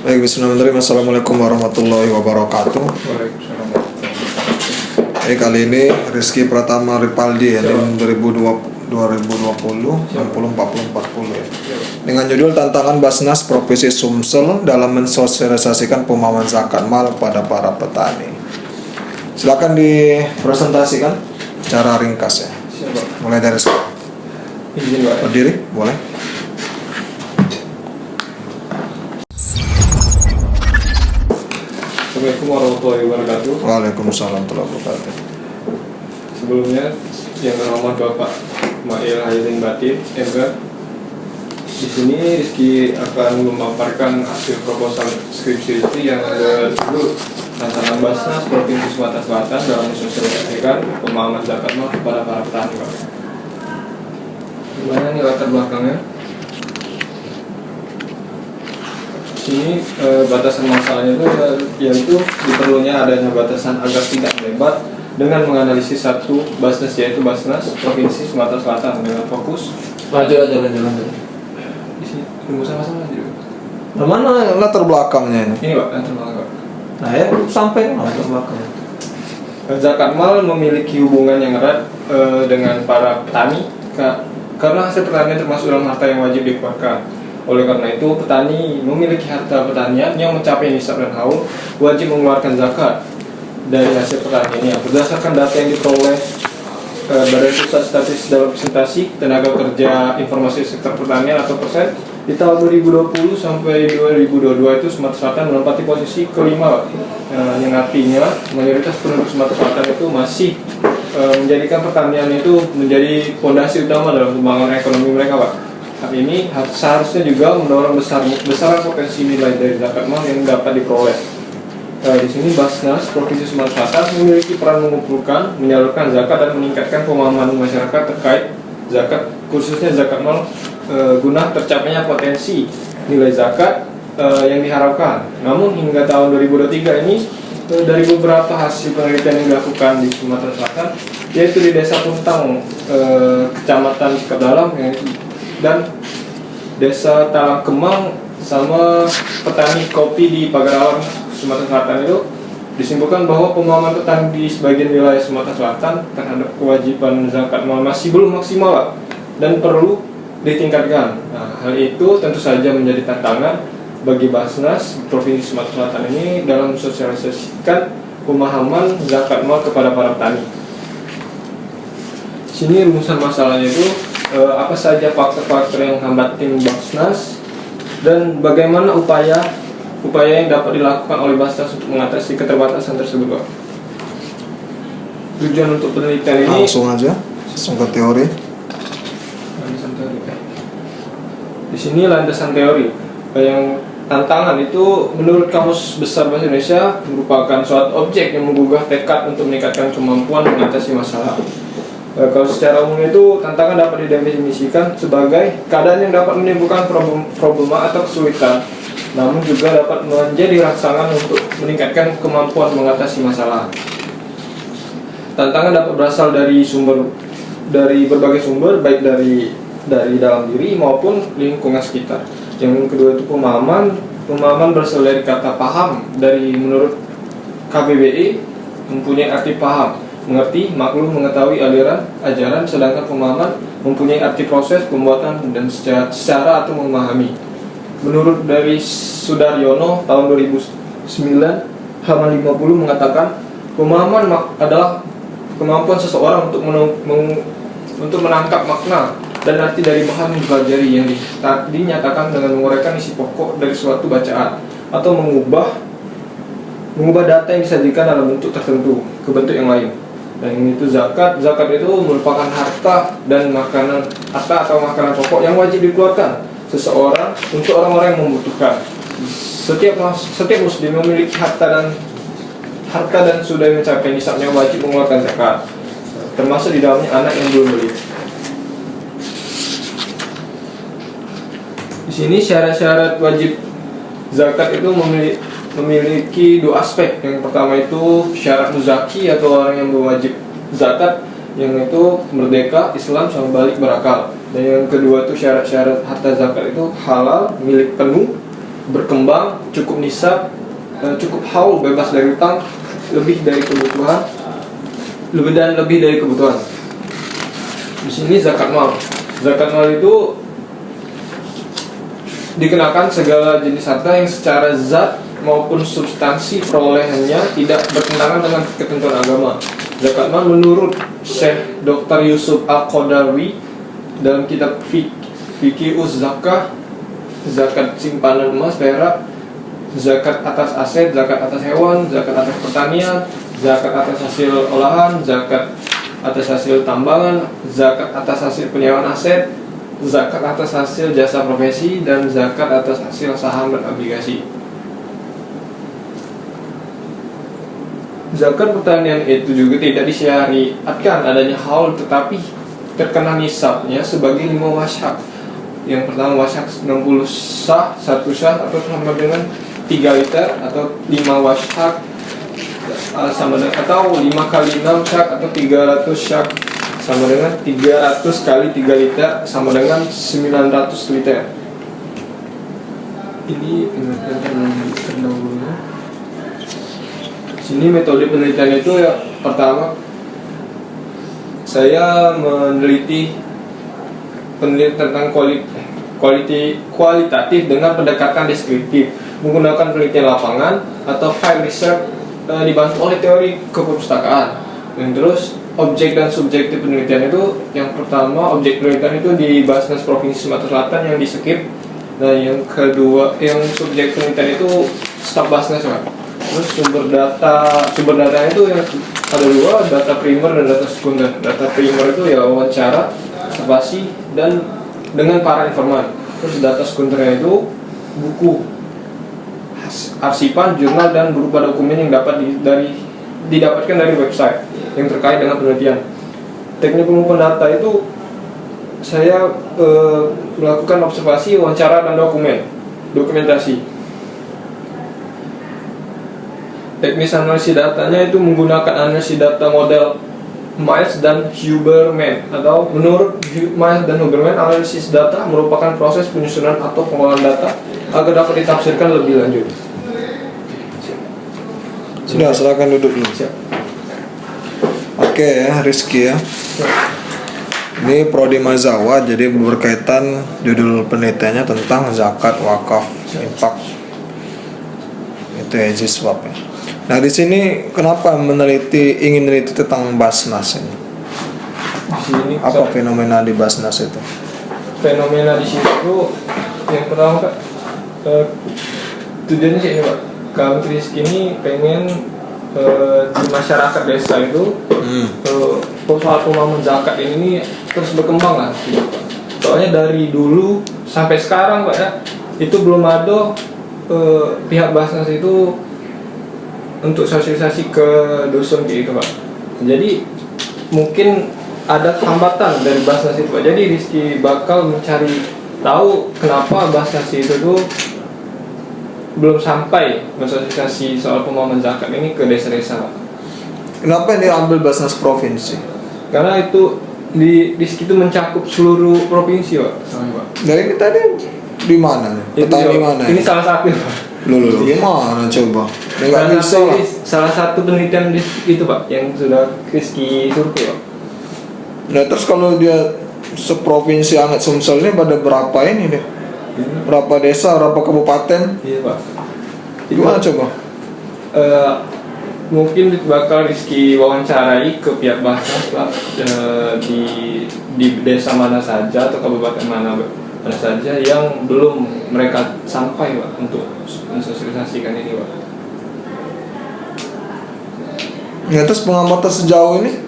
Baik, bismillahirrahmanirrahim. Assalamualaikum warahmatullahi wabarakatuh. Waalaikumsalam. Kali ini Rizky Pratama Ripaldi ya, tahun 2020 60 ya. Dengan judul Tantangan Basnas Provinsi Sumsel dalam mensosialisasikan pemahaman zakat mal pada para petani. Silakan dipresentasikan secara ringkas ya. Siapa? Mulai dari sekarang. Izin Pak. Berdiri, boleh. Assalamualaikum warahmatullahi wabarakatuh. Waalaikumsalam warahmatullahi wabarakatuh. Sebelumnya yang terhormat Bapak Mail Haidin Batin, MK. Di sini Rizky akan memaparkan hasil proposal skripsi yang berjudul Tantangan Basnas Provinsi Sumatera Selatan dalam mensosialisasikan pemahaman zakat mal kepada para petani, Pak. Gimana nih latar belakangnya? Sini batasan masalahnya itu yaitu diperlunya adanya batasan agar tidak melebar dengan menganalisis satu Basnas, yaitu Basnas Provinsi Sumatera Selatan dengan fokus Lanjut. di sini rumusan masalah aja. Nah, mana latar belakangnya ini? Ini Pak, yang terbelakang Pak. Nah ya sampai latar belakang. Zakat mal memiliki hubungan yang erat dengan para petani karena hasil pertanian termasuk dalam harta yang wajib dikeluarkan. Oleh karena itu, petani memiliki harta pertanian yang mencapai nisab dan haul wajib mengeluarkan zakat dari hasil pertaniannya. Berdasarkan data yang diperoleh Badan Pusat Statistik dalam presentasi tenaga kerja informasi sektor pertanian atau persen di tahun 2020 sampai 2022 itu Sumatera Selatan menempati posisi kelima, yang artinya mayoritas penduduk Sumatera Selatan itu masih menjadikan pertanian itu menjadi fondasi utama dalam pembangunan ekonomi mereka, Pak. Hal ini seharusnya juga mendorong besar potensi nilai dari zakat mal yang dapat diperoleh. Di sini Basnas Provinsi Sumatera Selatan memiliki peran mengumpulkan, menyalurkan zakat dan meningkatkan pemahaman masyarakat terkait zakat, khususnya zakat mal, guna tercapainya potensi nilai zakat yang diharapkan. Namun hingga tahun 2023 ini dari beberapa hasil penelitian yang dilakukan di Sumatera Selatan, yaitu di Desa Puntang, Kecamatan Sikap Dalam dan Desa Talang Kemang sama petani kopi di Pagarawan Sumatera Selatan itu disimpulkan bahwa pemahaman petani di sebagian wilayah Sumatera Selatan terhadap kewajiban zakat mal masih belum maksimal, Pak, dan perlu ditingkatkan. Nah, hal itu tentu saja menjadi tantangan bagi Basnas Provinsi Sumatera Selatan ini dalam mensosialisasikan pemahaman zakat mal kepada para petani. Sini rumusan masalahnya itu apa saja faktor-faktor yang menghambat tim Basnas dan bagaimana upaya yang dapat dilakukan oleh Basnas untuk mengatasi keterbatasan tersebut, Pak. Tujuan untuk penelitian ini Langsung ke teori. landasan teori. Di sini landasan teori. Yang tantangan itu menurut Kamus Besar Bahasa Indonesia merupakan suatu objek yang menggugah tekad untuk meningkatkan kemampuan mengatasi masalah. Kalau secara umum itu tantangan dapat didefinisikan sebagai keadaan yang dapat menimbulkan problema atau kesulitan, namun juga dapat menjadi rangsangan untuk meningkatkan kemampuan mengatasi masalah. Tantangan dapat berasal dari berbagai sumber, baik dari dalam diri maupun lingkungan sekitar. Yang kedua itu pemahaman berasal dari kata paham, dari menurut KBBI mempunyai arti paham, mengerti, maklum, mengetahui aliran ajaran, sedangkan pemahaman mempunyai arti proses pembuatan dan secara atau memahami. Menurut dari Sudaryono tahun 2009 halaman 50 mengatakan pemahaman adalah kemampuan seseorang untuk menangkap makna dan arti dari bahan yang dipelajari yang dinyatakan dengan menguraikan isi pokok dari suatu bacaan atau mengubah data yang disajikan dalam bentuk tertentu ke bentuk yang lain. Dan ini itu zakat itu merupakan harta atau makanan pokok yang wajib dikeluarkan seseorang untuk orang-orang yang membutuhkan. Setiap muslim memiliki harta dan sudah mencapai nisabnya wajib mengeluarkan zakat, termasuk di dalamnya anak yang belum balik. Di sini syarat-syarat wajib zakat itu memiliki dua aspek. Yang pertama itu syarat muzaki atau orang yang berwajib zakat, yang itu merdeka, Islam, sama balik berakal. Dan yang kedua itu syarat-syarat harta zakat itu halal, milik penuh, berkembang, cukup nisab, cukup haul, bebas dari utang, lebih dari kebutuhan, lebih dari kebutuhan. Di sini zakat mal. Zakat mal itu dikenakan segala jenis harta yang secara zat maupun substansi perolehannya tidak bertentangan dengan ketentuan agama. Zakat mal menurut Syekh Dr. Yusuf Al-Qadawi dalam kitab Fikih Zakah, zakat simpanan emas, perak, zakat atas aset, zakat atas hewan, zakat atas pertanian, zakat atas hasil olahan, zakat atas hasil tambangan, zakat atas hasil penyewaan aset, zakat atas hasil jasa profesi, dan zakat atas hasil saham dan obligasi. Zakat pertanian itu juga tidak disyariatkan adanya haul, tetapi terkena nisabnya sebagai 5 washak. Yang pertama washak 60 sah, 1 sah atau sama dengan 3 liter, atau 5 washak sama dengan, atau 5 kali 6 syak atau 300 syak sama dengan 300 kali 3 liter sama dengan 900 liter. Ini penelitian terdahulu. Sini metode penelitian itu ya, pertama saya meneliti tentang kualitatif dengan pendekatan deskriptif menggunakan penelitian lapangan atau field research, dibantu oleh teori keperpustakaan. Dan terus objek dan subjektif penelitian itu, yang pertama objek penelitian itu di Basnas Provinsi Sumatera Selatan yang di Sekip. Nah yang kedua, yang subjek penelitian itu staf Basnas kan. Terus sumber datanya itu yang ada 2, data primer dan data sekunder. Data primer itu ya wawancara, observasi, dan dengan para informan. Terus data sekundernya itu buku, arsipan, jurnal, dan berupa dokumen yang didapatkan dari website yang terkait dengan penelitian. Teknik pengumpulan data itu saya melakukan observasi, wawancara, dan dokumentasi. Teknis analisis datanya itu menggunakan analisis data model Miles dan Huberman. Atau menurut Miles dan Huberman, analisis data merupakan proses penyusunan atau pengolahan data agar dapat ditafsirkan lebih lanjut. Sudah, silakan duduk dulu. Siap. Oke ya, Rizky ya. Ini Prodi Mazawa, jadi berkaitan judul penelitiannya tentang zakat, wakaf, infak. Itu ya, swap ya. Nah di sini kenapa ingin meneliti tentang Basnas ini? Di sini Apa fenomena di Basnas itu? Fenomena di sini itu yang pertama Kak, tujuannya sih ini Pak. Kami Rizky ini pengen di masyarakat desa itu soal pemahaman zakat ini terus berkembang lah gitu, Pak. Soalnya dari dulu sampai sekarang Pak ya, itu belum ada pihak Basnas itu untuk sosialisasi ke dusun gitu Pak. Jadi mungkin ada hambatan dari Basnas itu Pak. Jadi Rizky bakal mencari tahu kenapa Basnas itu tuh belum sampai mensosialisasi soal pemahaman zakat ini ke desa-desa Pak. Kenapa ini ambil Basnas provinsi? Karena itu di situ mencakup seluruh provinsi Pak. Dari kita di mana nih? Petani mana? Ini salah satu Pak. Loh, gimana coba? Nggak bisa lah. Salah satu penelitian itu Pak yang sudah Rizky survei Pak. Nah terus kalau dia seprovinsi Anget Sumsel ini pada berapa ini deh? Berapa desa, berapa kabupaten? Iya Pak. Gimana coba? Mungkin bakal Rizky wawancarai ke pihak Basnas Pak, di desa mana saja atau kabupaten mana saja yang belum mereka sampai Pak untuk mensosialisasikan ini Pak. Ya terus pengamatan sejauh ini?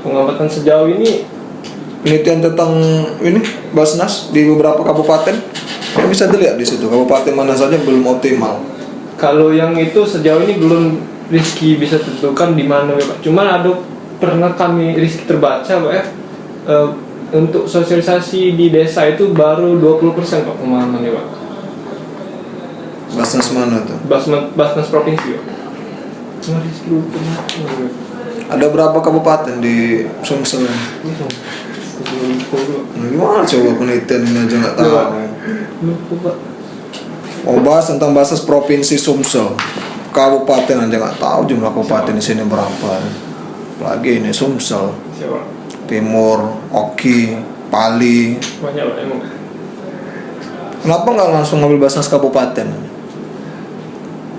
Pengamatan sejauh ini Penelitian tentang ini Basnas di beberapa kabupaten, ya bisa dilihat di situ kabupaten mana saja belum optimal. kalau yang itu sejauh ini belum Rizky bisa tentukan di mana ya Pak. Cuman ada pernah kami Rizky terbaca Pak ya, untuk sosialisasi di desa itu baru 20% Pak pemahamannya Pak. Basnas mana tuh? Basnas provinsi Pak. Cuma Rizky lupa. Ada berapa kabupaten di Sumsel? Nah, gimana coba penelitian ini aja nggak tahu? Lupa Pak. Mau bahas tentang Basnas Provinsi Sumsel. Kabupaten aja nggak tahu jumlah kabupaten di sini berapa. Lagi ini Sumsel, Siapa? Timur, Oki, Pali. Banyak lah emang. Kenapa nggak langsung ngambil Basnas Kabupaten?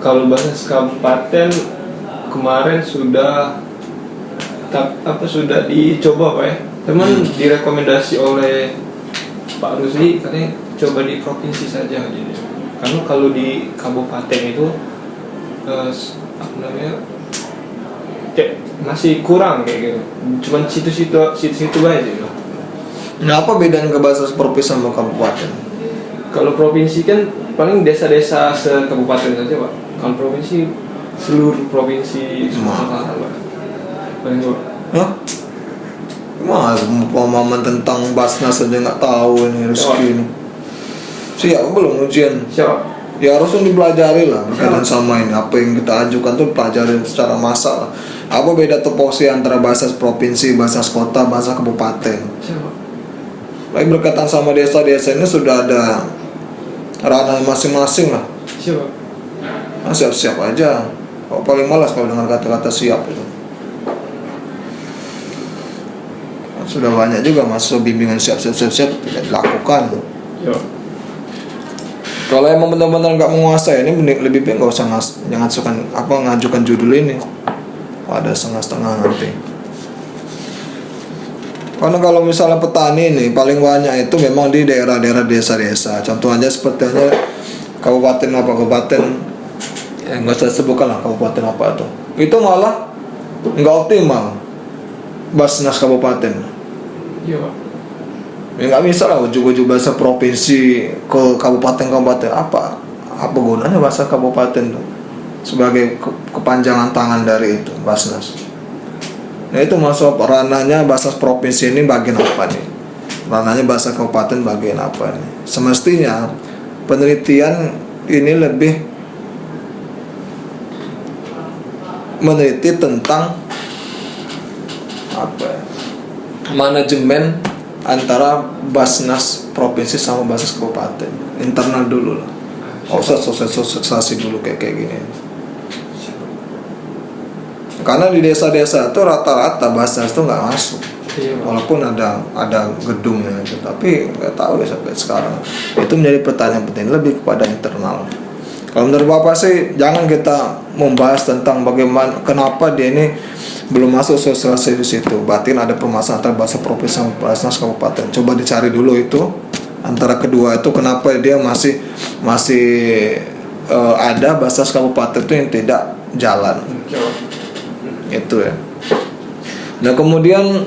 Kalau Basnas Kabupaten kemarin sudah sudah dicoba Pak ya. Teman direkomendasi oleh Pak Rusli katanya coba di provinsi saja gitu. Karena kalau di kabupaten itu apa namanya kayak masih kurang kayak gitu. Cuman situ-situ aja gitu. Nah, apa bedanya ke Basnas Provinsi sama Kabupaten? Kalau provinsi kan paling desa-desa se-kabupaten saja Pak. Kalau provinsi seluruh provinsi Sumatera Utara Pak. Paling Pak. Hah? Gimana pemahaman tentang Basnas aja nggak tahu ini Rizky ini. Siap belum ujian? Siapa? Ya harus dipelajari lah berkaitan sama ini. Apa yang kita ajukan tuh pelajari secara massal. Apa beda topoksi antara Basnas Provinsi, Basnas Kota, Basnas Kabupaten? Siapa? Baik berkaitan sama desa-desa ini sudah ada ranah masing-masing lah. Siapa? Nah, siap-siap aja. Kok paling malas kalau dengar kata-kata siap itu. Sudah banyak juga masuk bimbingan siap-siap tidak dilakukan. Siapa? Kalau emang benar-benar nggak menguasai ini lebih baik nggak usah ngajukan judul ini. Ada setengah-setengah nanti. Karena kalau misalnya petani ini paling banyak itu memang di daerah-daerah desa-desa. Contoh aja seperti kabupaten ya nggak usah sebutkan lah kabupaten apa tuh. Itu malah nggak optimal Basnas Kabupaten. Iya Pak. Ya nggak bisa lah ujuk-ujuk bahasa provinsi ke kabupaten apa gunanya bahasa kabupaten tuh sebagai kepanjangan tangan dari itu Basnas. Nah itu masuk ranahnya Basnas Provinsi ini bagian apa nih? Ranahnya bahasa kabupaten bagian apa nih? Semestinya penelitian ini lebih meneliti tentang apa ya? Manajemen antara Basnas Provinsi sama Basnas Kabupaten internal dulu lah. Nggak usah sosialisasi dulu kayak gini. Karena di desa-desa itu rata-rata Basnas itu nggak masuk. Iya, Pak. Walaupun ada gedungnya itu, tapi nggak tahu ya sampai sekarang. Itu menjadi pertanyaan penting lebih kepada internal. Kalau menurut Bapak sih jangan kita membahas tentang bagaimana kenapa dia ini belum masuk sosialisasi di situ. Berarti ada permasalahan antara bahasa provinsi sama Basnas Kabupaten. Coba dicari dulu itu antara kedua itu kenapa dia masih ada Basnas Kabupaten itu yang tidak jalan. Itu ya. Nah kemudian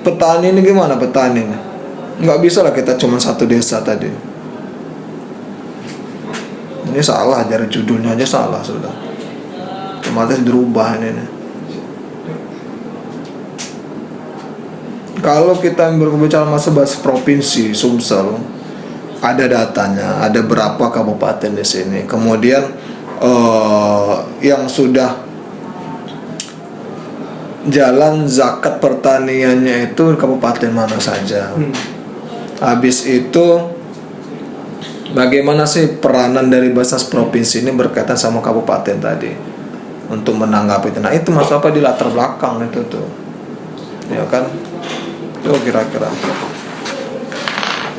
petani ini gimana petani ini? Nggak bisa lah kita cuma satu desa tadi. Ini salah dari judulnya aja salah sudah. Otomatis dirubah ini. Kalau kita berbicara masa bahas provinsi Sumsel, ada datanya, ada berapa kabupaten di sini. Kemudian yang sudah jalan zakat pertaniannya itu kabupaten mana saja. Habis itu bagaimana sih peranan dari Basnas Provinsi ini berkaitan sama kabupaten tadi untuk menanggapi itu. Nah itu masuk apa di latar belakang itu tuh, ya kan? Itu kira-kira.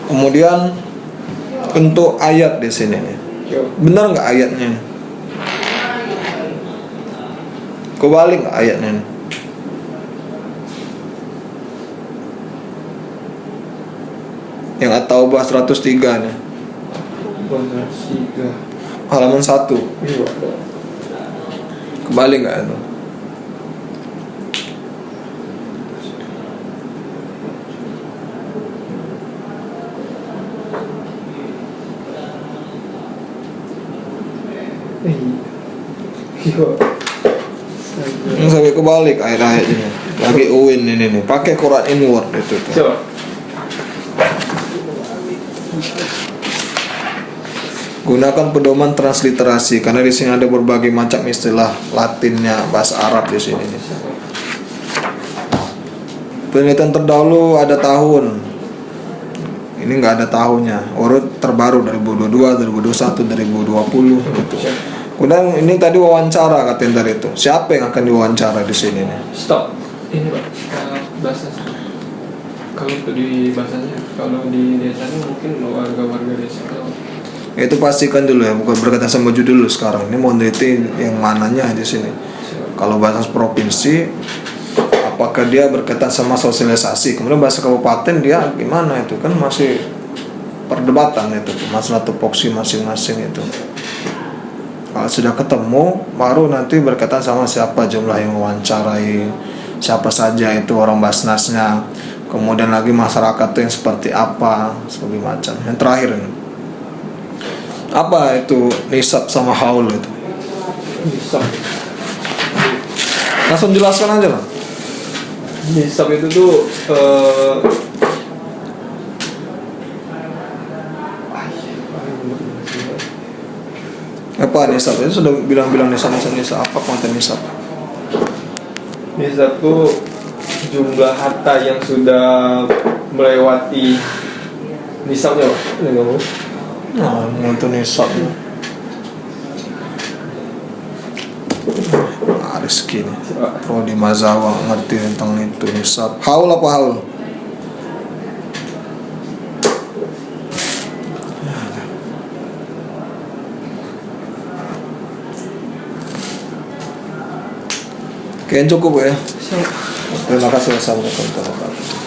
Kemudian untuk ayat di sini nih, benar nggak ayatnya? Kebalik nggak ayatnya nih? Yang At-Taubah 103 nih. Halaman 1. Kembali nggak itu? Ini sampai kebalik ayat-ayatnya. Lagi UIN ini nih. Pakai Quran in Word itu tuh. Coba. Gunakan pedoman transliterasi karena di sini ada berbagai macam istilah Latinnya, bahasa Arab di sini nih. Penelitian terdahulu ada tahun Ini nggak ada tahunnya. Urut terbaru 2022, 2021, 2020 gitu. Kemudian ini tadi wawancara katanya tadi itu. Siapa yang akan diwawancara di sini nih? Stop. Ini Pak, bahasa. Kalau di bahasanya, kalau di desanya mungkin warga-warga desa. Itu pastikan dulu ya, bukan berkaitan sama judul dulu sekarang. Ini mau neliti yang mananya di sini. Kalau bahasa provinsi, apakah dia berkaitan sama sosialisasi? Kemudian bahasa kabupaten dia gimana itu kan masih perdebatan itu, masalah tupoksi masing-masing itu. Kalau sudah ketemu, baru nanti berkaitan sama siapa jumlah yang mewawancarai, siapa saja itu orang Basnasnya, kemudian lagi masyarakat itu yang seperti apa, sebagai macam. Yang terakhir ini, apa itu nisab sama haul itu? Nisab. Langsung jelaskan aja lah. Nisab itu tuh Apa nisab? Itu sudah bilang-bilang nisab apa konten nisab? nisab tuh jumlah harta yang sudah melewati nisabnya Pak. Ini nggak mau. Nah, itu nisab. Rizky nih. Kalau di Mazawa ngerti tentang itu nisab. Haul apa haul? Kayaknya cukup ya. Terima kasih. Wassalamualaikum warahmatullahi wabarakatuh.